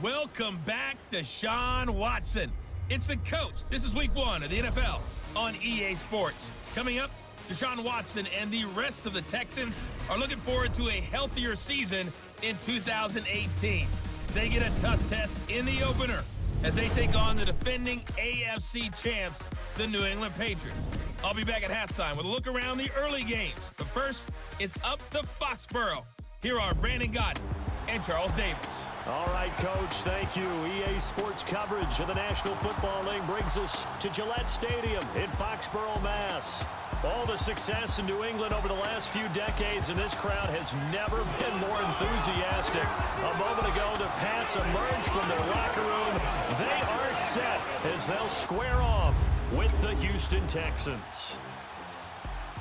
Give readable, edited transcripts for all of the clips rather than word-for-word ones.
Welcome back, Deshaun Watson. It's the coach. This is week 1 of the NFL on EA Sports. Coming up, Deshaun Watson and the rest of the Texans are looking forward to a healthier season in 2018. They get a tough test in the opener as they take on the defending AFC champs, the New England Patriots. I'll be back at halftime with a look around the early games. But first, it's up to Foxborough. Here are Brandon Godden and Charles Davis. All right, Coach, thank you. EA Sports coverage of the National Football League brings us to Gillette Stadium in Foxborough, Mass. All the success in New England over the last few decades, and this crowd has never been more enthusiastic. A moment ago, the Pats emerged from their locker room. They are set as they'll square off with the Houston Texans.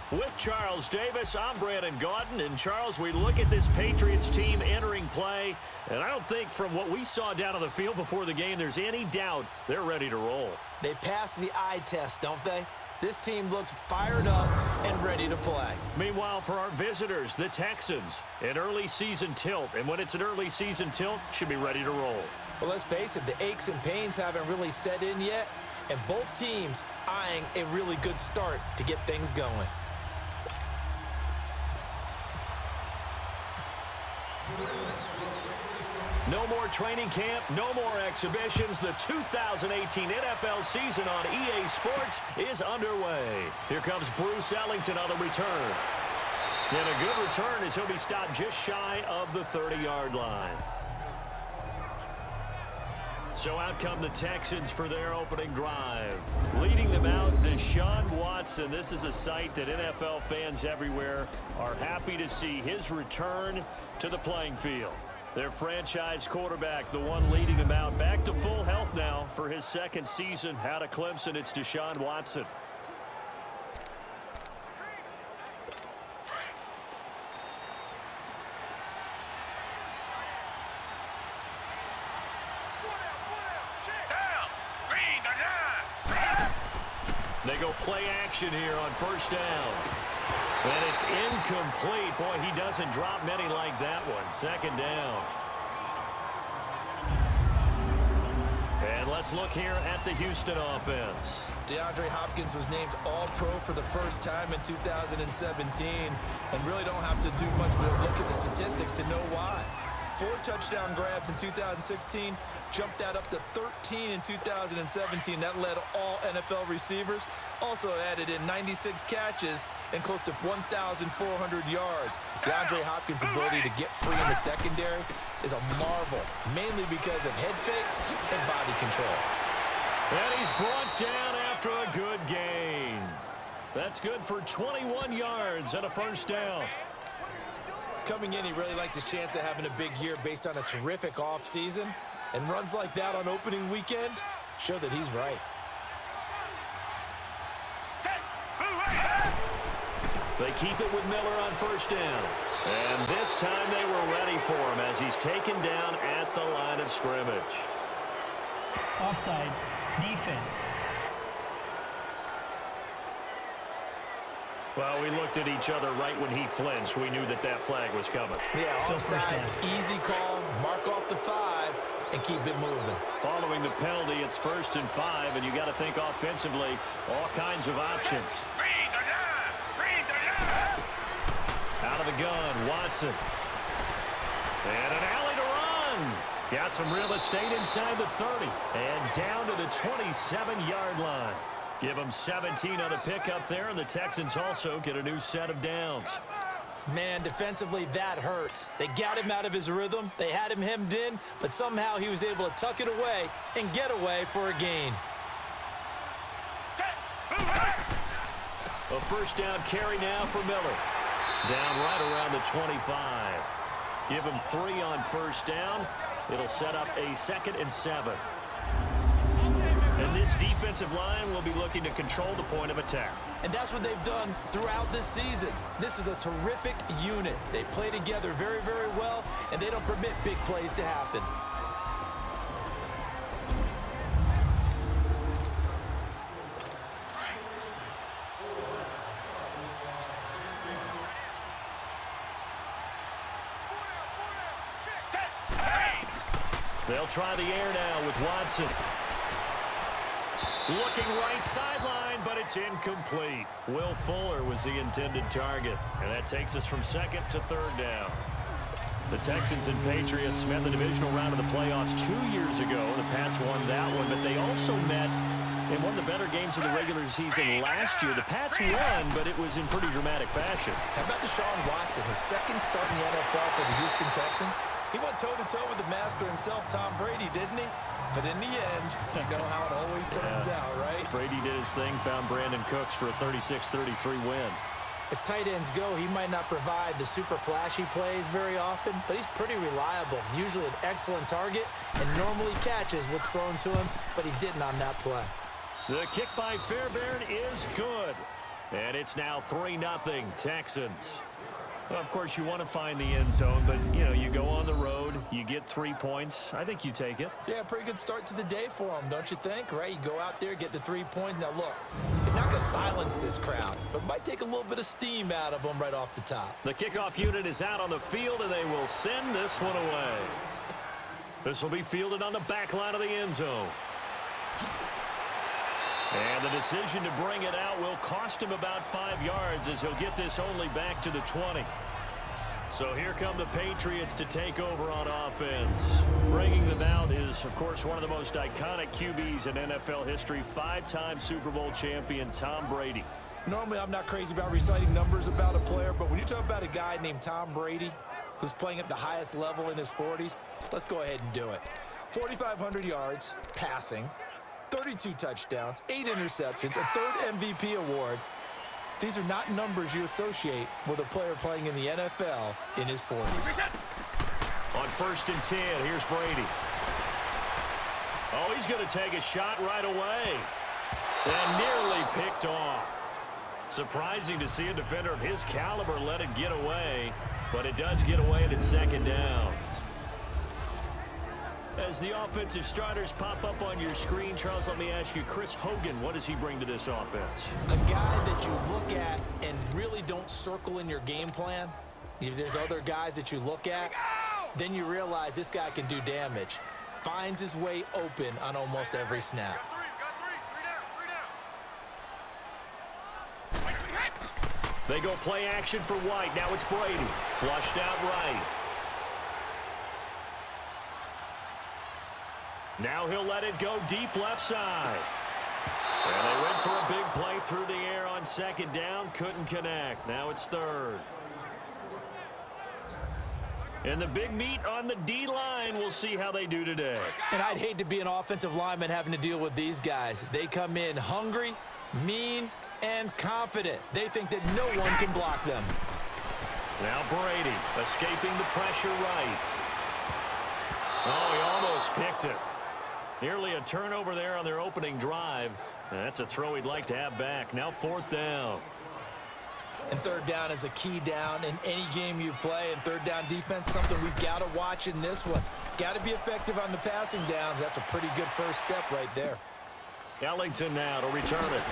With Charles Davis, I'm Brandon Godden. And Charles, we look at this Patriots team entering play, and I don't think from what we saw down on the field before the game, there's any doubt they're ready to roll. They passed the eye test, don't they? This team looks fired up and ready to play. Meanwhile, for our visitors, the Texans, an early season tilt. And when it's an early season tilt, should be ready to roll. Well, let's face it, the aches and pains haven't really set in yet, and both teams eyeing a really good start to get things going. No more training camp, no more exhibitions. The 2018 NFL season on EA Sports is underway. Here comes Bruce Ellington on the return. And a good return as he'll be stopped just shy of the 30-yard line. So out come the Texans for their opening drive. Leading them out, Deshaun Watson. This is a sight that NFL fans everywhere are happy to see, his return to the playing field. Their franchise quarterback, the one leading them out, back to full health now for his second season out of Clemson. It's Deshaun Watson. They go play action here on first down. And it's incomplete. Boy, he doesn't drop many like that one. Second down. And let's look here at the Houston offense. DeAndre Hopkins was named All-Pro for the first time in 2017, and really don't have to do much but look at the statistics to know why. 4 touchdown grabs in 2016, jumped that up to 13 in 2017. That led all NFL receivers. Also added in 96 catches and close to 1,400 yards. DeAndre Hopkins' ability to get free in the secondary is a marvel, mainly because of head fakes and body control. And he's brought down after a good gain. That's good for 21 yards and a first down. Coming in, he really liked his chance of having a big year based on a terrific offseason. And runs like that on opening weekend show that he's right. They keep it with Miller on first down. And this time they were ready for him as he's taken down at the line of scrimmage. Offside, defense. Well, we looked at each other right when he flinched. We knew that that flag was coming. Yeah, offsides, easy call, mark off the 5, and keep it moving. Following the penalty, it's 1st and 5, and you got to think offensively, all kinds of options. Out of the gun, Watson. And an alley to run. Got some real estate inside the 30. And down to the 27-yard line. Give them 17 on the pickup there, and the Texans also get a new set of downs. Man, defensively, that hurts. They got him out of his rhythm. They had him hemmed in, but somehow he was able to tuck it away and get away for a gain. A first down carry now for Miller. Down right around the 25. Give him 3 on first down. It'll set up a 2nd and 7. And this defensive line will be looking to control the point of attack. And that's what they've done throughout this season. This is a terrific unit. They play together very, very well, and they don't permit big plays to happen. They'll try the air now with Watson. Looking right sideline, but it's incomplete. Will Fuller was the intended target, and that takes us from second to third down. The Texans and Patriots met the divisional round of the playoffs 2 years ago. The Pats won that one, but they also met in one of the better games of the regular season last year. The Pats won, but it was in pretty dramatic fashion. How about Deshaun Watson, his second start in the NFL for the Houston Texans? He went toe-to-toe with the master himself, Tom Brady, didn't he? But in the end, you know how it always turns out, right? Brady did his thing, found Brandon Cooks for a 36-33 win. As tight ends go, he might not provide the super flashy plays very often, but he's pretty reliable, usually an excellent target, and normally catches what's thrown to him, but he didn't on that play. The kick by Fairbairn is good. And it's now 3-0 Texans. Well, of course, you want to find the end zone, but, you know, you go on the road, you get 3 points. I think you take it. Yeah, pretty good start to the day for him, don't you think? Right? You go out there, get the 3 points. Now, look, he's not going to silence this crowd, but might take a little bit of steam out of him right off the top. The kickoff unit is out on the field, and they will send this one away. This will be fielded on the back line of the end zone. And the decision to bring it out will cost him about 5 yards as he'll get this only back to the 20. So here come the Patriots to take over on offense. Bringing them out is, of course, one of the most iconic QBs in NFL history, 5-time Super Bowl champion Tom Brady. Normally, I'm not crazy about reciting numbers about a player, but when you talk about a guy named Tom Brady who's playing at the highest level in his 40s, let's go ahead and do it. 4,500 yards passing. 32 touchdowns, 8 interceptions, a 3rd MVP award. These are not numbers you associate with a player playing in the NFL in his 40s. On 1st and 10, here's Brady. Oh, he's going to take a shot right away. And nearly picked off. Surprising to see a defender of his caliber let it get away, but it does get away at its 2nd down. As the offensive starters pop up on your screen, Charles, let me ask you, Chris Hogan, what does he bring to this offense? A guy that you look at and really don't circle in your game plan. If there's other guys that you look at, then you realize this guy can do damage. Finds his way open on almost every snap. They go play action for White. Now it's Brady. Flushed out right. Now he'll let it go deep left side. And they went for a big play through the air on 2nd down. Couldn't connect. Now it's 3rd. And the big meat on the D-line. We'll see how they do today. And I'd hate to be an offensive lineman having to deal with these guys. They come in hungry, mean, and confident. They think that no one can block them. Now Brady escaping the pressure right. Oh, he almost picked it. Nearly a turnover there on their opening drive. And that's a throw he'd like to have back. Now 4th down. And 3rd down is a key down in any game you play. And 3rd down defense, something we've got to watch in this one. Got to be effective on the passing downs. That's a pretty good first step right there. Ellington now to return it.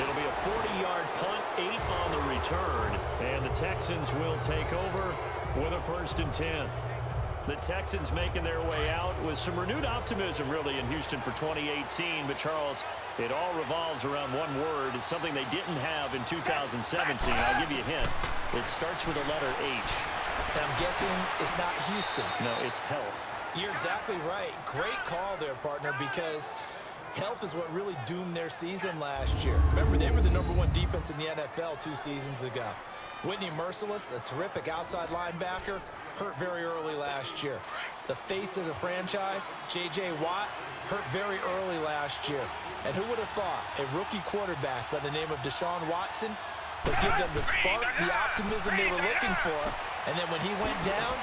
It'll be a 40-yard punt, 8 on the return. And the Texans will take over with a 1st and 10. The Texans making their way out with some renewed optimism, really, in Houston for 2018. But, Charles, it all revolves around one word. It's something they didn't have in 2017. I'll give you a hint. It starts with the letter H. And I'm guessing it's not Houston. No, it's health. You're exactly right. Great call there, partner, because health is what really doomed their season last year. Remember, they were the #1 defense in the NFL 2 seasons ago. Whitney Merciless, a terrific outside linebacker, hurt very early last year. The face of the franchise, J.J. Watt, hurt very early last year. And who would have thought a rookie quarterback by the name of Deshaun Watson would give them the spark, the optimism they were looking for, and then when he went down,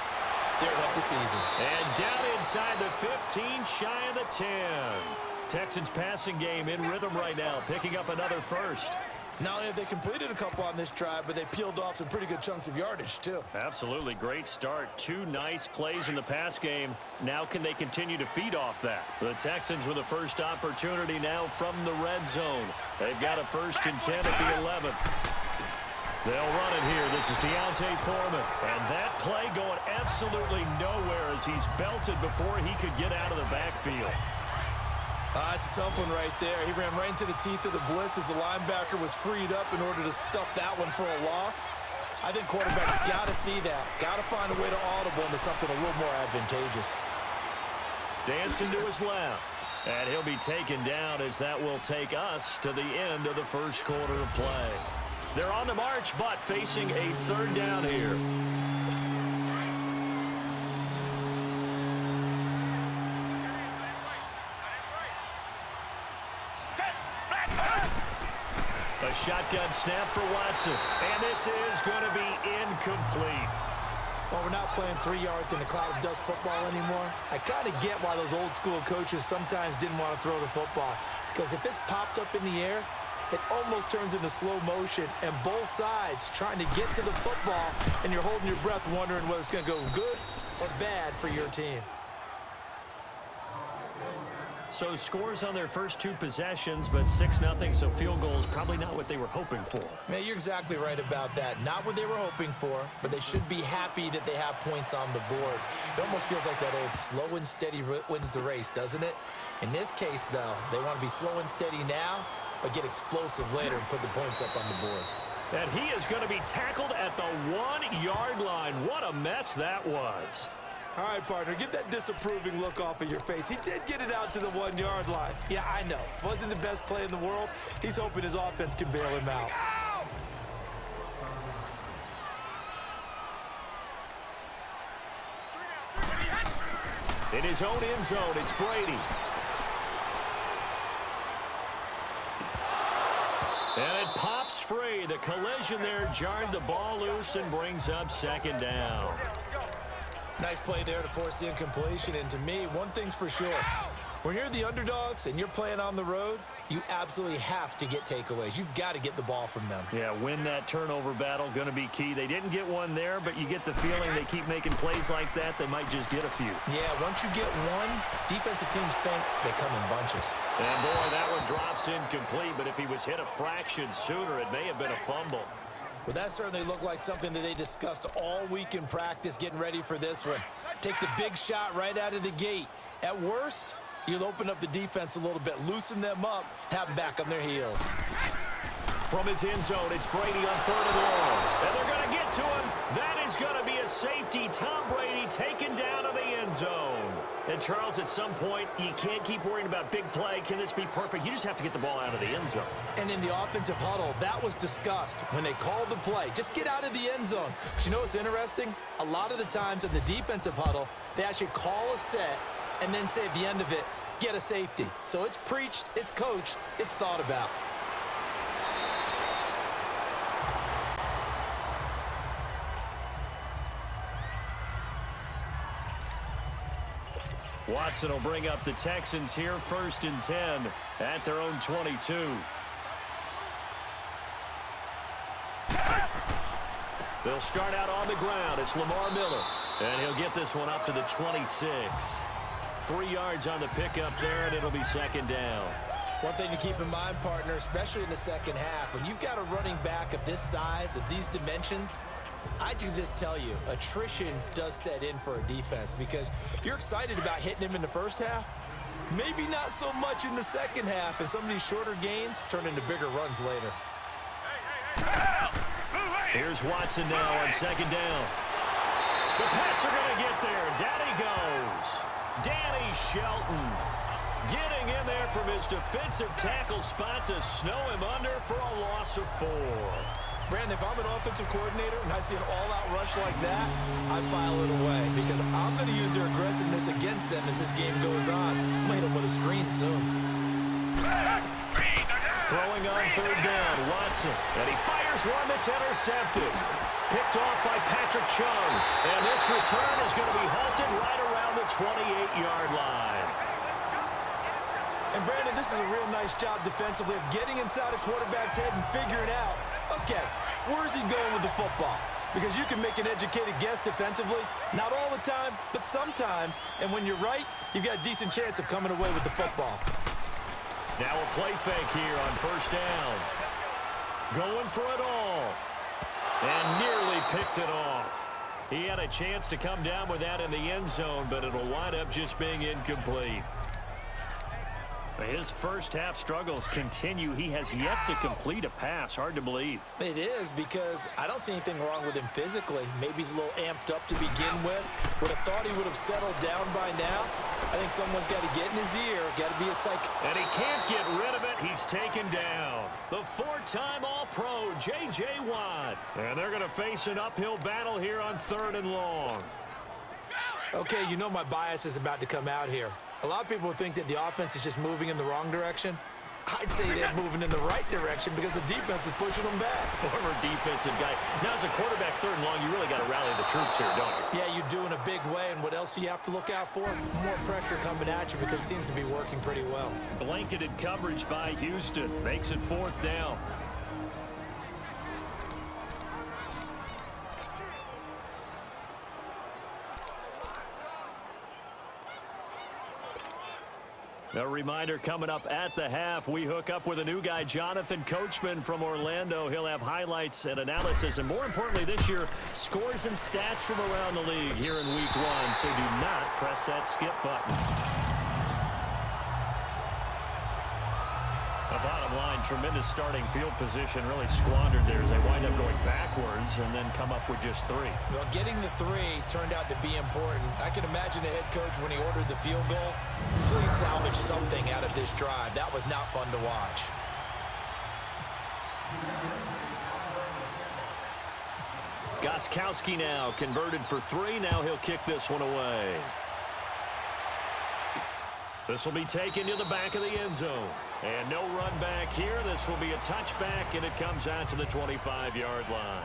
there went the season. And down inside the 15, shy of the 10. Texans passing game in rhythm right now, picking up another 1st. Not only have they completed a couple on this drive, but they peeled off some pretty good chunks of yardage, too. Absolutely. Great start. 2 nice plays in the pass game. Now can they continue to feed off that? The Texans with a first opportunity now from the red zone. They've got a 1st and 10 at the 11. They'll run it here. This is Deontay Foreman. And that play going absolutely nowhere as he's belted before he could get out of the backfield. It's a tough one right there. He ran right into the teeth of the blitz as the linebacker was freed up in order to stuff that one for a loss. I think quarterbacks got to see that. Got to find a way to audible into something a little more advantageous. Dancing to his left. And he'll be taken down as that will take us to the end of the first quarter of play. They're on the march, but facing a third down here. A shotgun snap for Watson. And this is going to be incomplete. Well, we're not playing 3 yards in a cloud of dust football anymore. I kind of get why those old school coaches sometimes didn't want to throw the football. Because if it's popped up in the air, it almost turns into slow motion, and both sides trying to get to the football, and you're holding your breath wondering whether it's going to go good or bad for your team. So scores on their first 2 possessions, but 6-0, so field goal is probably not what they were hoping for. Man, you're exactly right about that. Not what they were hoping for, but they should be happy that they have points on the board. It almost feels like that old slow and steady wins the race, doesn't it? In this case, though, they want to be slow and steady now, but get explosive later and put the points up on the board. And he is going to be tackled at the 1-yard line. What a mess that was. All right, partner, get that disapproving look off of your face. He did get it out to the 1-yard line. Yeah, I know. Wasn't the best play in the world. He's hoping his offense can bail him out. In his own end zone, it's Brady. And it pops free. The collision there jarred the ball loose and brings up second down. Nice play there to force the incompletion. And to me, one thing's for sure. When you're the underdogs and you're playing on the road, you absolutely have to get takeaways. You've got to get the ball from them. Yeah, win that turnover battle, going to be key. They didn't get one there, but you get the feeling they keep making plays like that, they might just get a few. Yeah, once you get one, defensive teams think they come in bunches. And boy, that one drops incomplete, but if he was hit a fraction sooner, it may have been a fumble. Well, that certainly looked like something that they discussed all week in practice getting ready for this one. Take the big shot right out of the gate. At worst, you'll open up the defense a little bit, loosen them up, have them back on their heels. From his end zone, it's Brady on 3rd and long. And they're going to get to him. That is going to be a safety. Tom Brady taken down to the end zone. And, Charles, at some point, you can't keep worrying about big play. Can this be perfect? You just have to get the ball out of the end zone. And in the offensive huddle, that was discussed when they called the play. Just get out of the end zone. But you know what's interesting? A lot of the times in the defensive huddle, they actually call a set and then say at the end of it, get a safety. So it's preached, it's coached, it's thought about. Watson will bring up the Texans here, 1st and 10 at their own 22. They'll start out on the ground. It's Lamar Miller, and he'll get this one up to the 26. 3 yards on the pickup there, and it'll be second down. One thing to keep in mind, partner, especially in the second half, when you've got a running back of this size, of these dimensions, I can just tell you, attrition does set in for a defense because you're excited about hitting him in the first half, maybe not so much in the second half, and some of these shorter gains turn into bigger runs later. Here's Watson now on second down. The Pats are going to get there. Down he goes. Danny Shelton getting in there from his defensive tackle spot to snow him under for a loss of 4. Brandon, if I'm an offensive coordinator and I see an all-out rush like that, I file it away because I'm going to use their aggressiveness against them as this game goes on. I'm going to hit them with a screen soon. Throwing on 3rd down, Watson, and he fires one that's intercepted. Picked off by Patrick Chung, and this return is going to be halted right around the 28-yard line. And Brandon, this is a real nice job defensively of getting inside a quarterback's head and figuring out, okay, where's he going with the football? Because you can make an educated guess defensively, not all the time, but sometimes. And when you're right, you've got a decent chance of coming away with the football. Now a play fake here on 1st down. Going for it all. And nearly picked it off. He had a chance to come down with that in the end zone, but it'll wind up just being incomplete. His first half struggles continue. He has yet to complete a pass. Hard to believe. It is, because I don't see anything wrong with him physically. Maybe he's a little amped up to begin with. Would have thought he would have settled down by now. I think someone's got to get in his ear. Got to be a psych. And he can't get rid of it. He's taken down. The four-time All-Pro, J.J. Watt. And they're going to face an uphill battle here on 3rd and long. Okay, you know my bias is about to come out here. A lot of people think that the offense is just moving in the wrong direction. I'd say they're moving in the right direction because the defense is pushing them back. Former defensive guy. Now, as a quarterback 3rd and long, you really got to rally the troops here, don't you? Yeah, you do in a big way. And what else do you have to look out for? More pressure coming at you, because it seems to be working pretty well. Blanketed coverage by Houston. Makes it 4th down. A reminder coming up at the half, we hook up with a new guy, Jonathan Coachman from Orlando. He'll have highlights and analysis, and more importantly this year, scores and stats from around the league here in week 1. So do not press that skip button. The bottom line, tremendous starting field position, really squandered there as they wind up going backwards and then come up with just 3. Well, getting the 3 turned out to be important. I can imagine the head coach, when he ordered the field goal, please salvage something out of this drive. That was not fun to watch. Gostkowski now converted for 3. Now he'll kick this one away. This will be taken to the back of the end zone. And no run back here. This will be a touchback, and it comes out to the 25-yard line.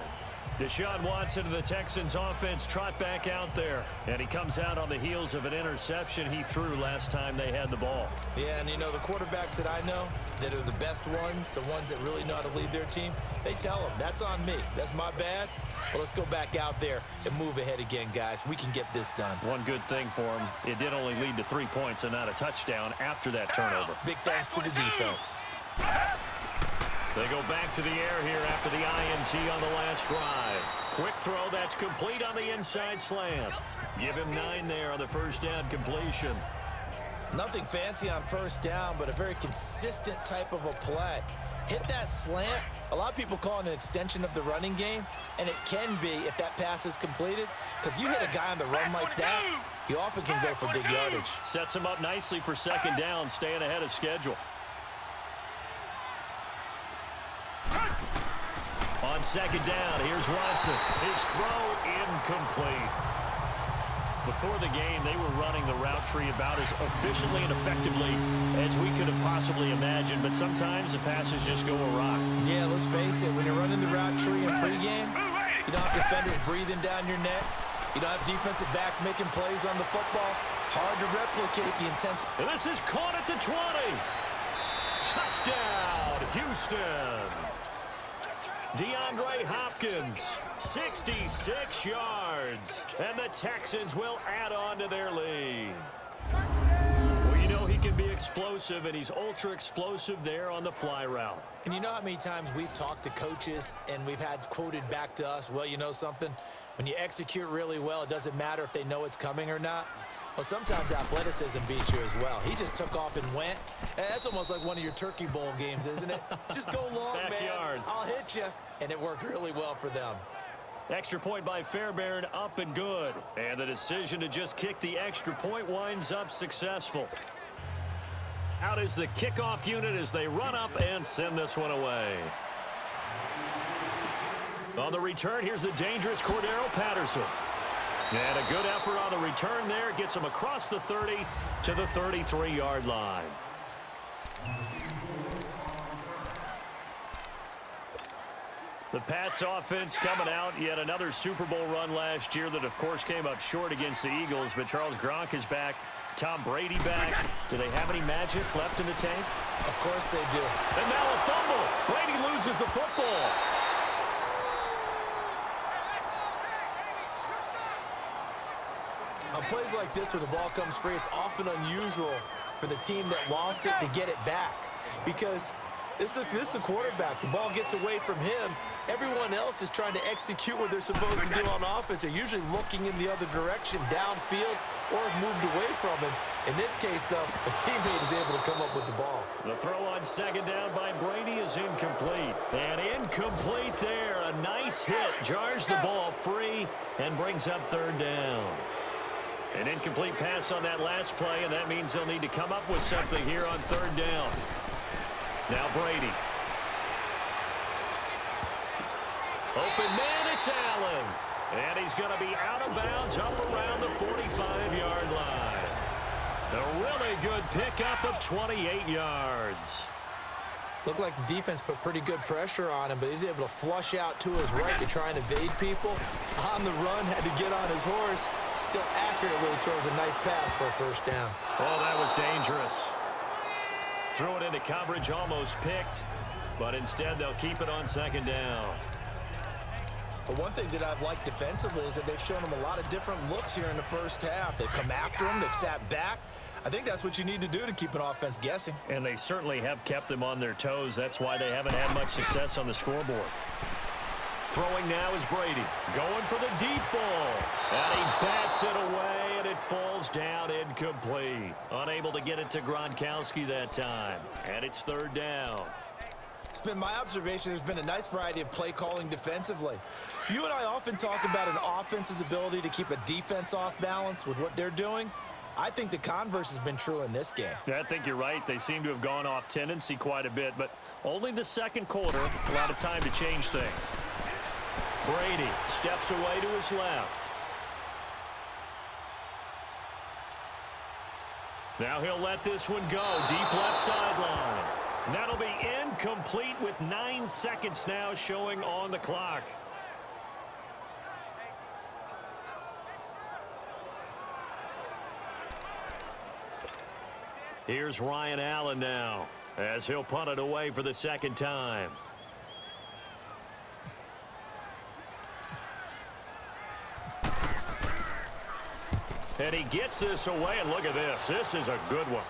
Deshaun Watson of the Texans offense trot back out there. And he comes out on the heels of an interception he threw last time they had the ball. Yeah, and you know, the quarterbacks that I know that are the best ones, the ones that really know how to lead their team, they tell them, that's on me. That's my bad. Well, let's go back out there and move ahead again, guys. We can get this done. One good thing for him, it did only lead to 3 points and not a touchdown after that turnover. Big thanks to the defense. They go back to the air here after the INT on the last drive. Quick throw, that's complete on the inside slant. Give him 9 there on the first down completion. Nothing fancy on first down, but a very consistent type of a play. Hit that slant. A lot of people call it an extension of the running game, and it can be if that pass is completed, because you hit a guy on the run like that, he often can go for big yardage. Sets him up nicely for second down, staying ahead of schedule. On second down, here's Watson. His throw incomplete. Before the game, they were running the route tree about as efficiently and effectively as we could have possibly imagined, but sometimes the passes just go awry. Yeah, let's face it, when you're running the route tree in pregame, you don't have defenders breathing down your neck. You don't have defensive backs making plays on the football. Hard to replicate the intensity. And this is caught at the 20. Touchdown, Houston. DeAndre Hopkins, 66 yards. And the Texans will add on to their lead. Well, you know he can be explosive, and he's ultra-explosive there on the fly route. And you know how many times we've talked to coaches and we've had quoted back to us, well, you know something? When you execute really well, it doesn't matter if they know it's coming or not. Well, sometimes athleticism beats you as well. He just took off and went. And that's almost like one of your Turkey Bowl games, isn't it? Just go long, Backyard. man. I'll hit you. And it worked really well for them. Extra point by Fairbairn, up and good. And the decision to just kick the extra point winds up successful. Out is the kickoff unit as they run up and send this one away. On the return, here's the dangerous Cordero Patterson. And a good effort on the return there. Gets him across the 30 to the 33-yard line. The Pats offense coming out. Yet another Super Bowl run last year that, of course, came up short against the Eagles. But Charles Gronk is back. Tom Brady back. Do they have any magic left in the tank? Of course they do. And now a fumble. Brady loses the football. On plays like this, when the ball comes free, it's often unusual for the team that lost it to get it back. Because This is the quarterback. The ball gets away from him. Everyone else is trying to execute what they're supposed to do on offense. They're usually looking in the other direction, downfield, or have moved away from him. In this case, though, a teammate is able to come up with the ball. The throw on second down by Brady is incomplete. And incomplete there. A nice hit. Jars the ball free and brings up third down. An incomplete pass on that last play, and that means they'll need to come up with something here on third down. Now Brady. Open man, it's Allen. And he's going to be out of bounds up around the 45-yard line. A really good pickup of 28 yards. Looked like the defense put pretty good pressure on him, but he's able to flush out to his right to try and evade people. On the run, had to get on his horse. Still accurately throws a nice pass for a first down. Oh, that was dangerous. Threw it into coverage, almost picked, but instead they'll keep it on second down. But one thing that I've liked defensively is that they've shown him a lot of different looks here in the first half. They've come after him. They've sat back. I think that's what you need to do to keep an offense guessing. And they certainly have kept them on their toes. That's why they haven't had much success on the scoreboard. Throwing now is Brady. Going for the deep ball. And he bats it away, and it falls down incomplete. Unable to get it to Gronkowski that time. And it's third down. It's been my observation there's been a nice variety of play calling defensively. You and I often talk about an offense's ability to keep a defense off balance with what they're doing. I think the converse has been true in this game. Yeah, I think you're right. They seem to have gone off tendency quite a bit, but only the second quarter, a lot of time to change things. Brady steps away to his left. Now he'll let this one go. Deep left sideline. That'll be incomplete with 9 seconds now showing on the clock. Here's Ryan Allen now as he'll punt it away for the second time. And he gets this away, and look at this. This is a good one.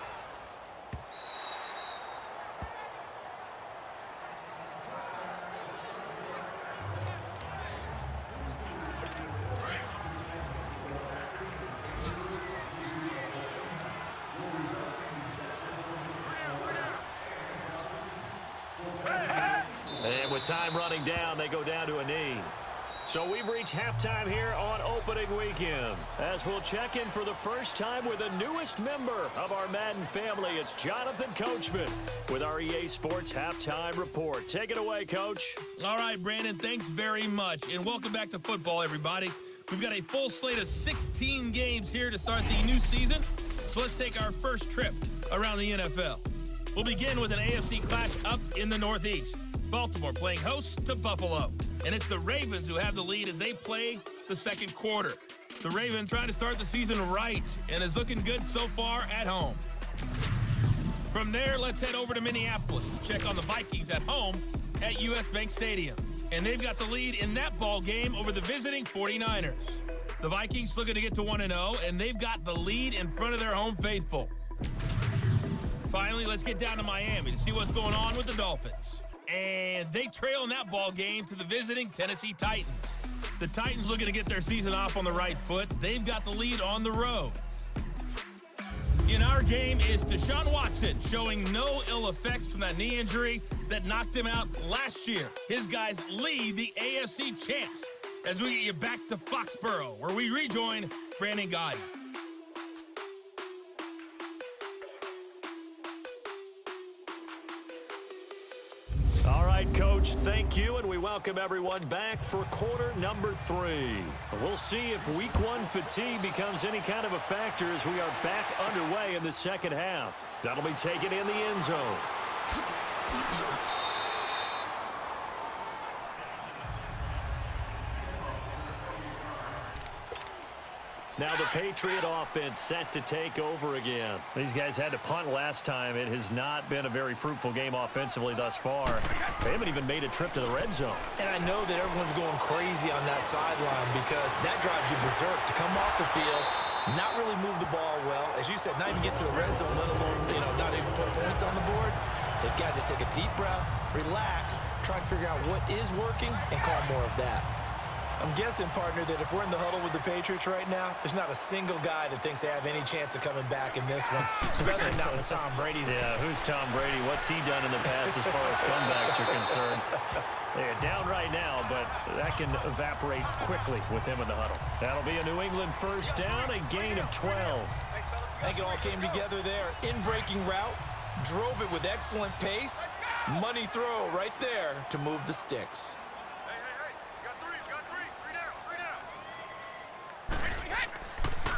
And with time running down, they go down to a knee. So we've reached halftime here on opening weekend. As we'll check in for the first time with the newest member of our Madden family, it's Jonathan Coachman with our EA Sports Halftime Report. Take it away, Coach. All right, Brandon, thanks very much. And welcome back to football, everybody. We've got a full slate of 16 games here to start the new season. So let's take our first trip around the NFL. We'll begin with an AFC clash up in the Northeast. Baltimore playing host to Buffalo. And it's the Ravens who have the lead as they play the second quarter. The Ravens trying to start the season right and is looking good so far at home. From there, let's head over to Minneapolis to check on the Vikings at home at US Bank Stadium. And they've got the lead in that ball game over the visiting 49ers. The Vikings looking to get to 1-0, and they've got the lead in front of their home faithful. Finally, let's get down to Miami to see what's going on with the Dolphins. And they trail in that ball game to the visiting Tennessee Titans. The Titans looking to get their season off on the right foot. They've got the lead on the road. In our game is Deshaun Watson, showing no ill effects from that knee injury that knocked him out last year. His guys lead the AFC champs as we get you back to Foxborough, where we rejoin Brandon Gotti. All right, Coach, thank you, and we welcome everyone back for quarter number 3. We'll see if week 1 fatigue becomes any kind of a factor as we are back underway in the second half. That'll be taken in the end zone. Now the Patriot offense set to take over again. These guys had to punt last time. It has not been a very fruitful game offensively thus far. They haven't even made a trip to the red zone. And I know that everyone's going crazy on that sideline because that drives you berserk to come off the field, not really move the ball well. As you said, not even get to the red zone, let alone, not even put points on the board. They've got to just take a deep breath, relax, try and figure out what is working, and call more of that. I'm guessing, partner, that if we're in the huddle with the Patriots right now, there's not a single guy that thinks they have any chance of coming back in this one, especially not with Tom Brady. Yeah, who's Tom Brady? What's he done in the past as far as comebacks are concerned? They're down right now, but that can evaporate quickly with him in the huddle. That'll be a New England first down, a gain of 12. I think it all came together there. In-breaking route, drove it with excellent pace. Money throw right there to move the sticks.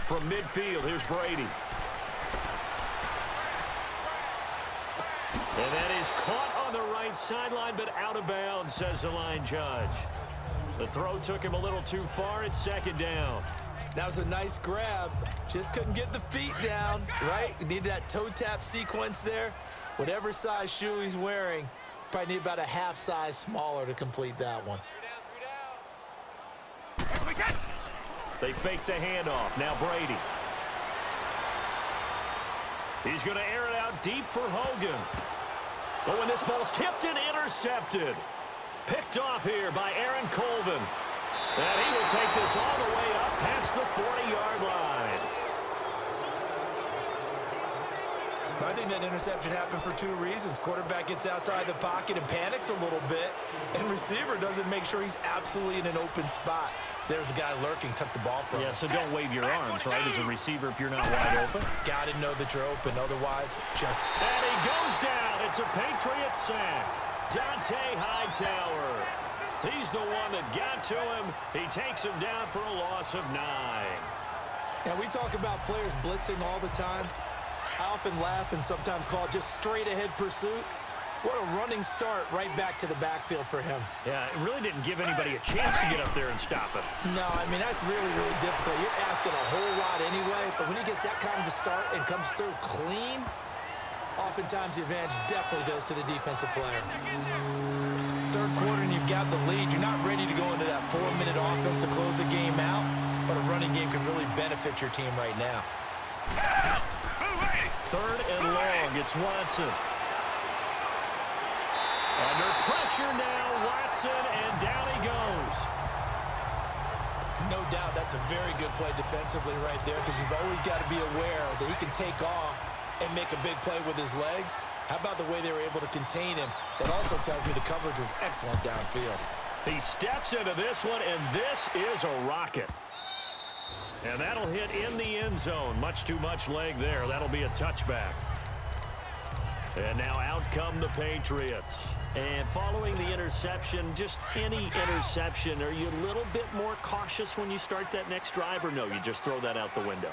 From midfield, here's Brady. And that is caught on the right sideline, but out of bounds, says the line judge. The throw took him a little too far. It's second down. That was a nice grab. Just couldn't get the feet down, right? You needed that toe tap sequence there. Whatever size shoe he's wearing, probably need about a half size smaller to complete that one. They fake the handoff. Now Brady. He's going to air it out deep for Hogan. But when this ball's tipped and intercepted. Picked off here by Aaron Colvin. And he will take this all the way up past the 40-yard line. I think that interception happened for two reasons. Quarterback gets outside the pocket and panics a little bit, and receiver doesn't make sure he's absolutely in an open spot. So there's a guy lurking, took the ball from him. Yeah, so don't wave your arms, right, as a receiver if you're not wide open. Got to know that you're open, otherwise just... And he goes down. It's a Patriots sack. Dante Hightower. He's the one that got to him. He takes him down for a loss of 9. And we talk about players blitzing all the time. I often laugh and sometimes call it just straight-ahead pursuit. What a running start right back to the backfield for him. Yeah, it really didn't give anybody a chance to get up there and stop him. No, I mean, that's really, really difficult. You're asking a whole lot anyway, but when he gets that kind of a start and comes through clean, oftentimes the advantage definitely goes to the defensive player. Third quarter and you've got the lead. You're not ready to go into that 4-minute offense to close the game out, but a running game can really benefit your team right now. Third and long, it's Watson. Under pressure now, Watson, and down he goes. No doubt that's a very good play defensively right there, because you've always got to be aware that he can take off and make a big play with his legs. How about the way they were able to contain him? That also tells me the coverage was excellent downfield. He steps into this one, and this is a rocket. And that'll hit in the end zone. Much too much leg there. That'll be a touchback. And now out come the Patriots. And following the interception, just any interception, are you a little bit more cautious when you start that next drive, or no, you just throw that out the window?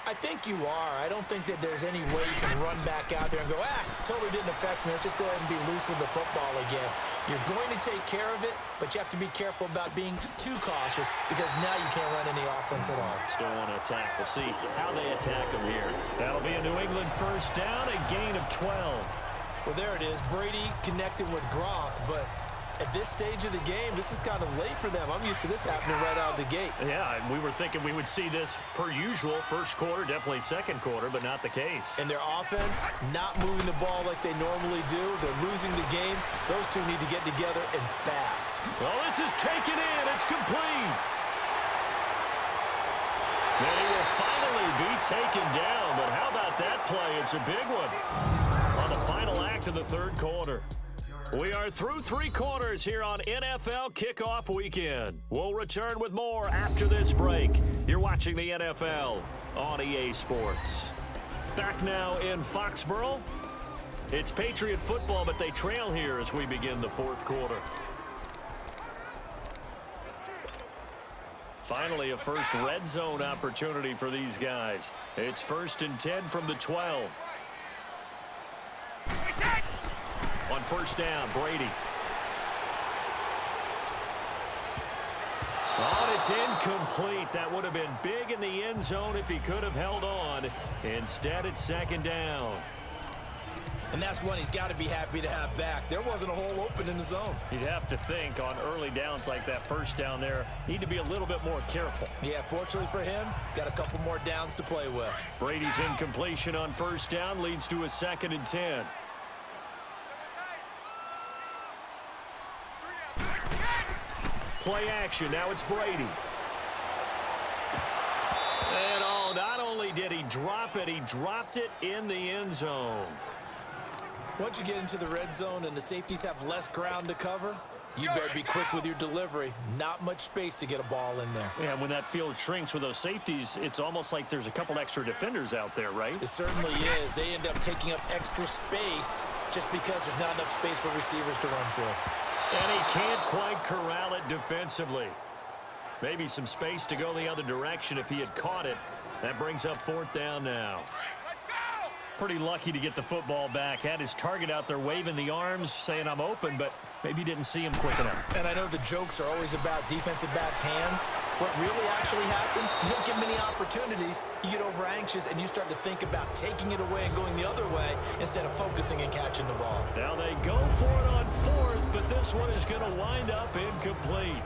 I think you are. I don't think that there's any way you can run back out there and go, totally didn't affect me. Let's just go ahead and be loose with the football again. You're going to take care of it, but you have to be careful about being too cautious, because now you can't run any offense at all. Still want to attack. We'll see how they attack them here. That'll be a New England first down, a gain of 12. Well, there it is. Brady connected with Gronk, but at this stage of the game, this is kind of late for them. I'm used to this happening right out of the gate. Yeah, we were thinking we would see this per usual. First quarter, definitely second quarter, but not the case. And their offense not moving the ball like they normally do. They're losing the game. Those two need to get together and fast. Well, this is taken in. It's complete. And he will finally be taken down, but how about that play? It's a big one on the final act of the third quarter. We are through 3 quarters here on NFL Kickoff Weekend. We'll return with more after this break. You're watching the NFL on EA Sports. Back now in Foxborough. It's Patriot football, but they trail here as we begin the fourth quarter. Finally, a first red zone opportunity for these guys. It's 1st and 10 from the 12. On first down, Brady. Oh, it's incomplete. That would have been big in the end zone if he could have held on. Instead, it's second down. And that's one he's got to be happy to have back. There wasn't a hole open in the zone. You'd have to think on early downs like that first down there, need to be a little bit more careful. Yeah, fortunately for him, got a couple more downs to play with. Brady's incompletion on first down leads to a 2nd and 10. play action. Now it's Brady. And oh, not only did he drop it, he dropped it in the end zone. Once you get into the red zone and the safeties have less ground to cover, you better be quick with your delivery. Not much space to get a ball in there. Yeah, when that field shrinks with those safeties, it's almost like there's a couple extra defenders out there, right? It certainly is. They end up taking up extra space just because there's not enough space for receivers to run through. And he can't quite corral it defensively. Maybe some space to go the other direction if he had caught it. That brings up 4th down now. Pretty lucky to get the football back. Had his target out there waving the arms, saying I'm open, but maybe didn't see him quick enough. And I know the jokes are always about defensive backs' hands. What really actually happens, you don't get many opportunities. You get over anxious and you start to think about taking it away and going the other way instead of focusing and catching the ball. Now they go for it on 4th, but this one is going to wind up incomplete.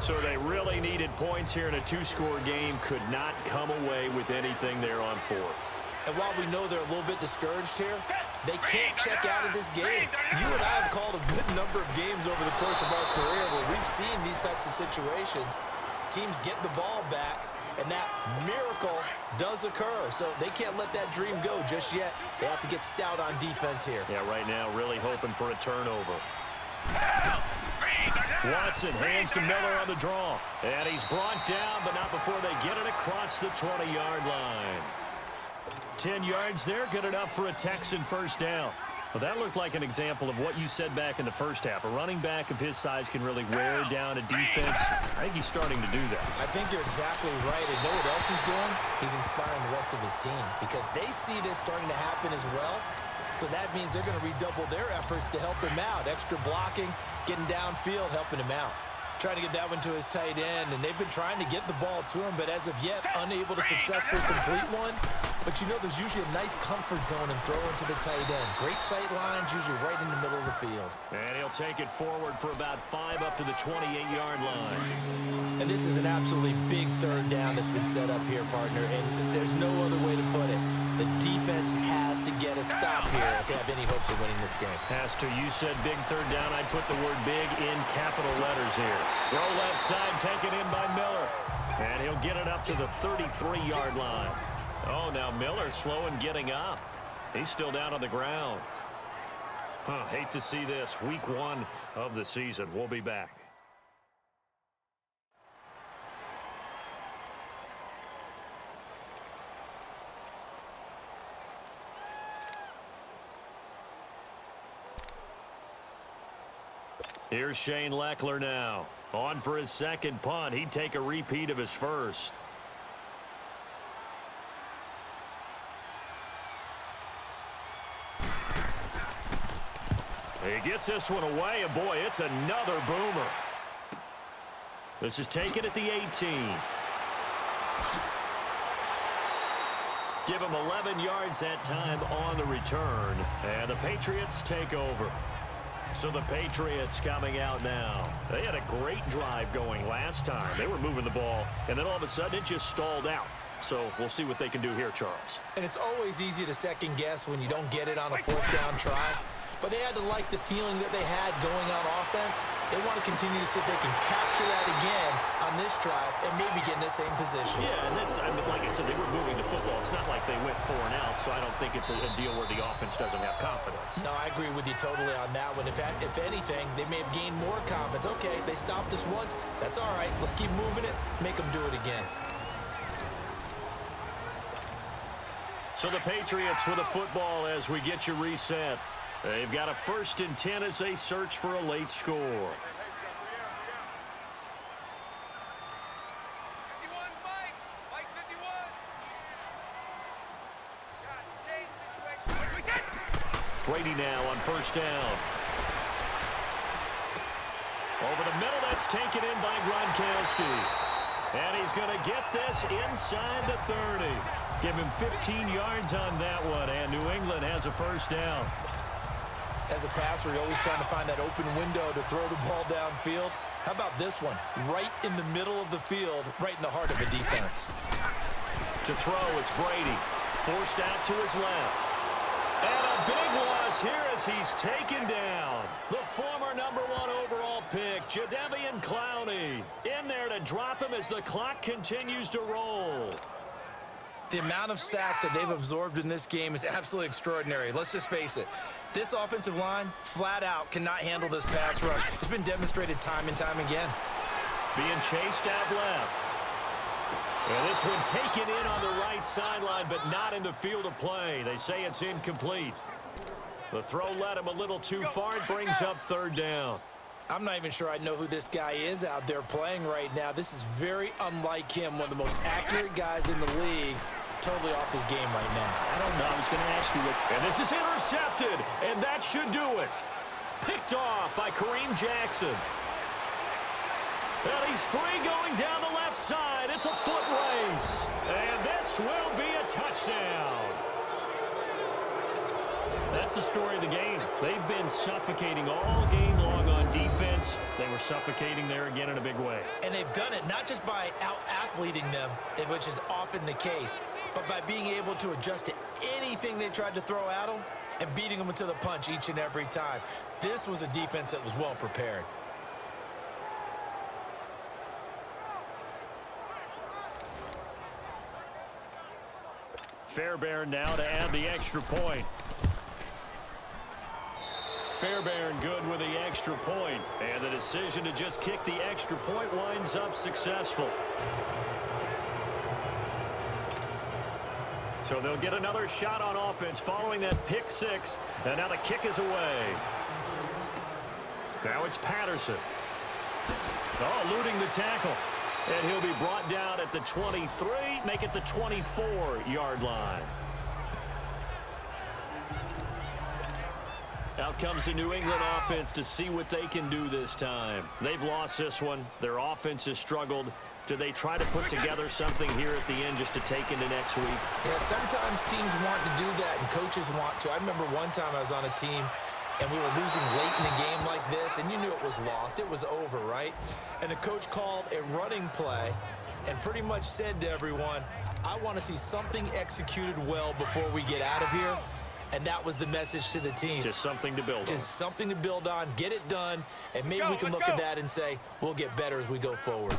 So they really needed points here in a 2-score game. Could not come away with anything there on 4th. And while we know they're a little bit discouraged here, they can't check out of this game. You and I have called a good number of games over the course of our career where we've seen these types of situations. Teams get the ball back, and that miracle does occur. So they can't let that dream go just yet. They have to get stout on defense here. Yeah, right now really hoping for a turnover. Watson hands to Miller on the draw. And he's brought down, but not before they get it across the 20-yard line. 10 yards there, good enough for a Texan first down. Well, that looked like an example of what you said back in the first half. A running back of his size can really wear down a defense. I think he's starting to do that. I think you're exactly right. And know what else he's doing? He's inspiring the rest of his team because they see this starting to happen as well. So that means they're going to redouble their efforts to help him out. Extra blocking, getting downfield, helping him out. Trying to get that one to his tight end, and they've been trying to get the ball to him, but as of yet, unable to successfully complete one. But you know there's usually a nice comfort zone in throwing to the tight end. Great sight lines, usually right in the middle of the field. And he'll take it forward for about 5 up to the 28-yard line. And this is an absolutely big 3rd down that's been set up here, partner, and there's no other way to put it. The defense has to get a stop here if they have any hopes of winning this game. Has to. You said big 3rd down. I'd put the word big in capital letters here. Throw left side, taken in by Miller. And he'll get it up to the 33-yard line. Oh, now Miller slow in getting up. He's still down on the ground. Hate to see this. Week 1 of the season. We'll be back. Here's Shane Leckler now. On for his 2nd punt. He'd take a repeat of his first. He gets this one away, and boy, it's another boomer. This is taken at the 18. Give him 11 yards that time on the return, and the Patriots take over. So the Patriots coming out now. They had a great drive going last time. They were moving the ball, and then all of a sudden it just stalled out. So we'll see what they can do here, Charles. And it's always easy to second guess when you don't get it on a 4th down try. But they had to like the feeling that they had going on offense. They want to continue to see if they can capture that again on this drive and maybe get in the same position. Yeah, and that's, I mean, like I said, they were moving the football. It's not like they went 4 and out, so I don't think it's a deal where the offense doesn't have confidence. No, I agree with you totally on that one. If anything, they may have gained more confidence. Okay, they stopped us once. That's all right. Let's keep moving it. Make them do it again. So the Patriots with a football as we get you reset. They've got a 1st and 10 as they search for a late score. 51, Mike 51. Brady now on 1st down. Over the middle, that's taken in by Gronkowski. And he's going to get this inside the 30. Give him 15 yards on that one, and New England has a 1st down. As a passer, you're always trying to find that open window to throw the ball downfield. How about this one? Right in the middle of the field, right in the heart of a defense. To throw, it's Brady. Forced out to his left. And a big one. does here as he's taken down. The former #1 overall pick, Jadeveon Clowney, in there to drop him as the clock continues to roll. The amount of sacks that they've absorbed in this game is absolutely extraordinary. Let's just face it. This offensive line, flat out, cannot handle this pass rush. It's been demonstrated time and time again. Being chased out left. And this one taken in on the right sideline, but not in the field of play. They say it's incomplete. The throw led him a little too far. It brings up 3rd down. I'm not even sure I know who this guy is out there playing right now. This is very unlike him, one of the most accurate guys in the league. Totally off his game right now. I don't know. I was going to ask you what. And this is intercepted, and that should do it. Picked off by Kareem Jackson. And he's free going down the left side. It's a foot race. And this will be a touchdown. That's the story of the game. They've been suffocating all game long on defense. They were suffocating there again in a big way. And they've done it not just by out-athleting them, which is often the case, but by being able to adjust to anything they tried to throw at them and beating them into the punch each and every time. This was a defense that was well prepared. Fairbairn now to add the extra point. Fairbairn good with the extra point. And the decision to just kick the extra point winds up successful. So they'll get another shot on offense following that pick 6. And now the kick is away. Now it's Patterson. Oh, eluding the tackle. And he'll be brought down at the 23, make it the 24-yard line. Out comes the New England offense to see what they can do this time. They've lost this one. Their offense has struggled. Do they try to put together something here at the end just to take into next week? Yeah, sometimes teams want to do that and coaches want to. I remember one time I was on a team and we were losing late in a game like this, and you knew it was lost. It was over, right? And the coach called a running play and pretty much said to everyone, I want to see something executed well before we get out of here. And that was the message to the team. Just something to build on. Just something to build on, get it done, and maybe we can look at that and say, we'll get better as we go forward.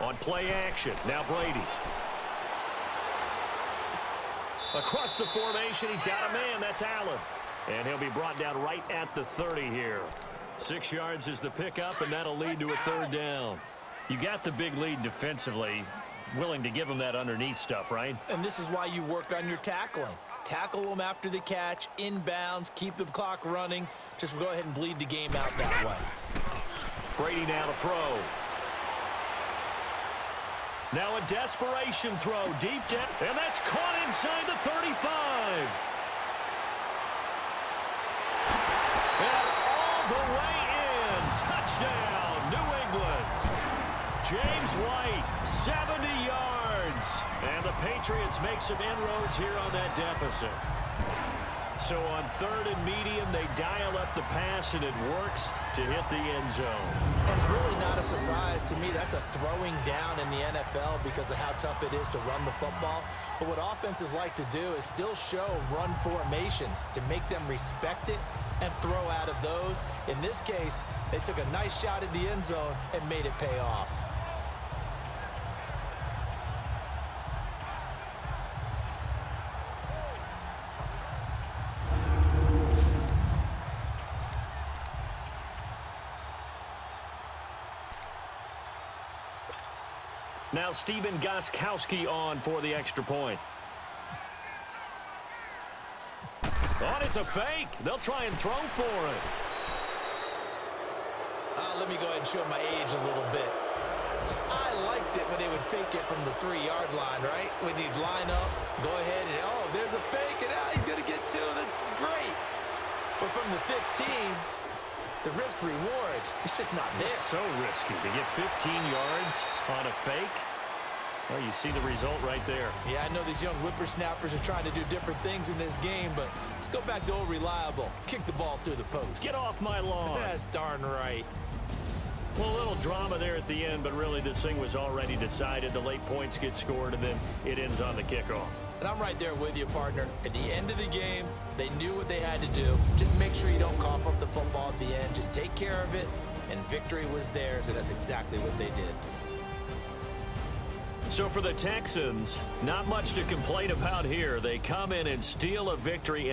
On play action, now Brady. Across the formation, he's got a man. That's Allen. And he'll be brought down right at the 30 here. 6 yards is the pickup, and that'll lead to a 3rd down. You got the big lead defensively. Willing to give them that underneath stuff, right? And this is why you work on your tackling. Tackle them after the catch, inbounds, keep the clock running. Just go ahead and bleed the game out that way. Brady now to throw. Now a desperation throw, deep down, and that's caught inside the 35. And all the way in, touchdown, New England. James White, 70 yards. And the Patriots make some inroads here on that deficit. So on 3rd and medium, they dial up the pass, and it works to hit the end zone. And it's really not a surprise to me. That's a throwing down in the NFL because of how tough it is to run the football. But what offenses like to do is still show run formations to make them respect it and throw out of those. In this case, they took a nice shot at the end zone and made it pay off. Now Steven Gostkowski on for the extra point. Oh, it's a fake. They'll try and throw for it. Let me go ahead and show my age a little bit. I liked it when they would fake it from the 3-yard line, right? When you'd line up, go ahead and, oh, there's a fake, and he's going to get 2. That's great. But from the 15, the risk-reward, it's just not there. It's so risky to get 15 yards on a fake. Well, you see the result right there. Yeah, I know these young whippersnappers are trying to do different things in this game, but let's go back to old reliable. Kick the ball through the post. Get off my lawn. That's darn right. Well, a little drama there at the end, but really this thing was already decided. The late points get scored, and then it ends on the kickoff. And I'm right there with you, partner. At the end of the game, they knew what they had to do. Just make sure you don't cough up the football at the end. Just take care of it, and victory was theirs, and that's exactly what they did. So for the Texans, not much to complain about here. They come in and steal a victory.